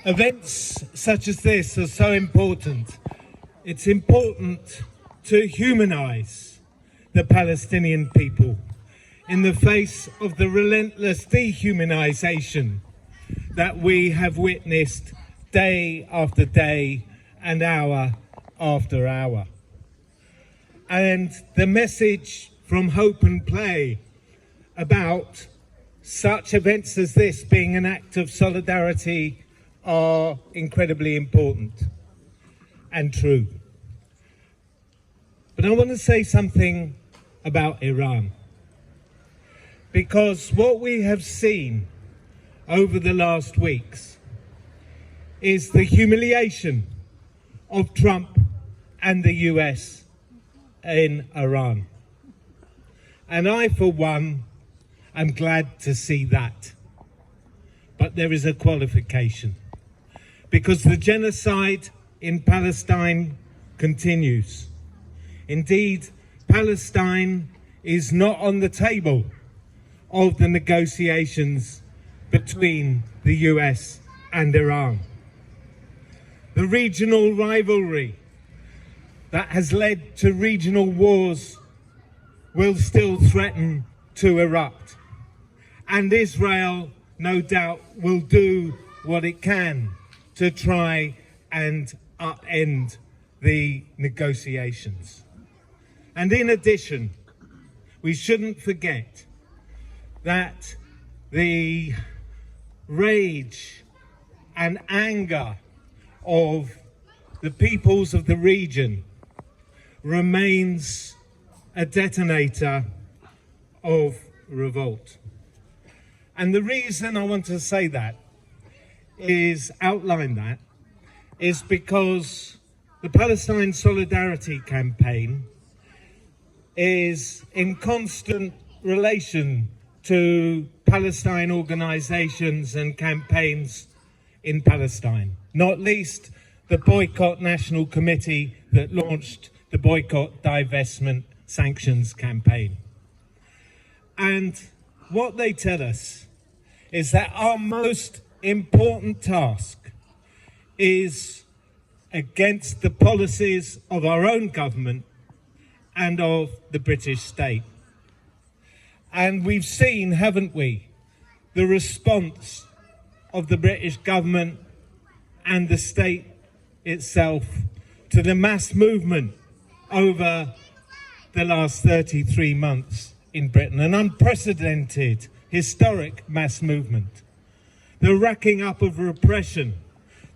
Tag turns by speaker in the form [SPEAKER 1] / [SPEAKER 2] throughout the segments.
[SPEAKER 1] Events such as this are so important. It's important to humanize the Palestinian people in the face of the relentless dehumanization that we have witnessed day after day and hour after hour. And the message from Hope and Play about such events as this being an act of solidarity are incredibly important and true. But I want to say something about Iran, because what we have seen over the last weeks is the humiliation of Trump and the US in Iran. And I, for one, am glad to see that. But there is a qualification, because the genocide in Palestine continues. Indeed, Palestine is not on the table of the negotiations between the US and Iran. The regional rivalry that has led to regional wars will still threaten to erupt. And Israel, no doubt, will do what it can to try and upend the negotiations. And in addition, we shouldn't forget that the rage and anger of the peoples of the region remains a detonator of revolt. And the reason I want to say that outline that is because the Palestine Solidarity Campaign is in constant relation to Palestine organizations and campaigns in Palestine, not least the Boycott National Committee that launched the Boycott, Divestment, Sanctions campaign. And what they tell us is that our most important task is against the policies of our own government and of the British state. And we've seen, haven't we, the response of the British government and the state itself to the mass movement over the last 33 months in Britain, an unprecedented, historic mass movement. The racking up of repression,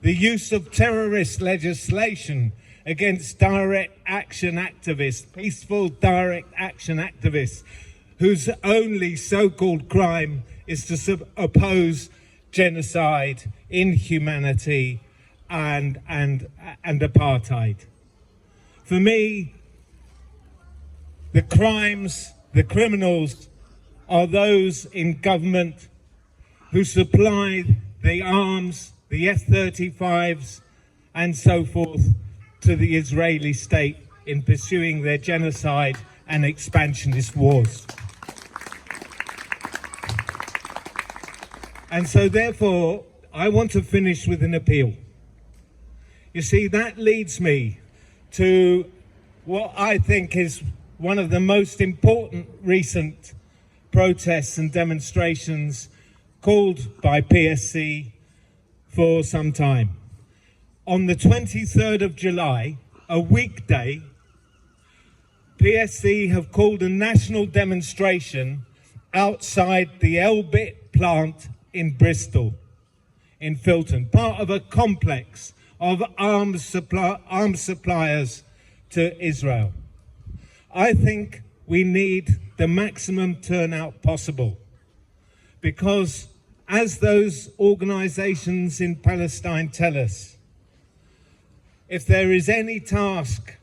[SPEAKER 1] the use of terrorist legislation against direct action activists, peaceful direct action activists, whose only so-called crime is to oppose genocide, inhumanity, and apartheid. For me, the crimes, the criminals, are those in government who supplied the arms, the F-35s, and so forth, to the Israeli state in pursuing their genocide and expansionist wars. And so, therefore, I want to finish with an appeal. You see, that leads me to what I think is one of the most important recent protests and demonstrations called by PSC for some time. On the 23rd of July, a weekday, PSC have called a national demonstration outside the Elbit plant in Bristol, in Filton, part of a complex of arms suppliers to Israel. I think we need the maximum turnout possible, because as those organizations in Palestine tell us, if there is any task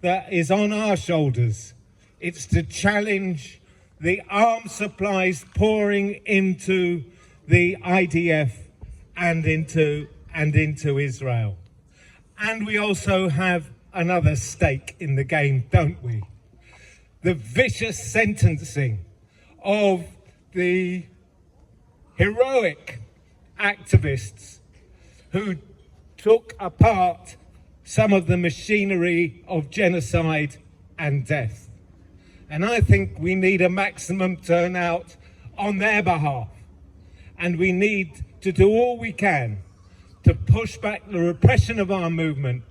[SPEAKER 1] that is on our shoulders, it's to challenge the arms supplies pouring into the IDF and into Israel. And we also have another stake in the game, don't we? The vicious sentencing of the heroic activists who took apart some of the machinery of genocide and death. And I think we need a maximum turnout on their behalf. And we need to do all we can to push back the repression of our movement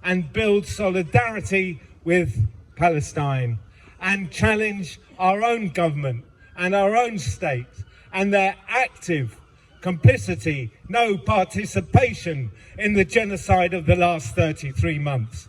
[SPEAKER 1] and build solidarity with Palestine and challenge our own government and our own state and their active complicity, no participation in the genocide of the last 33 months.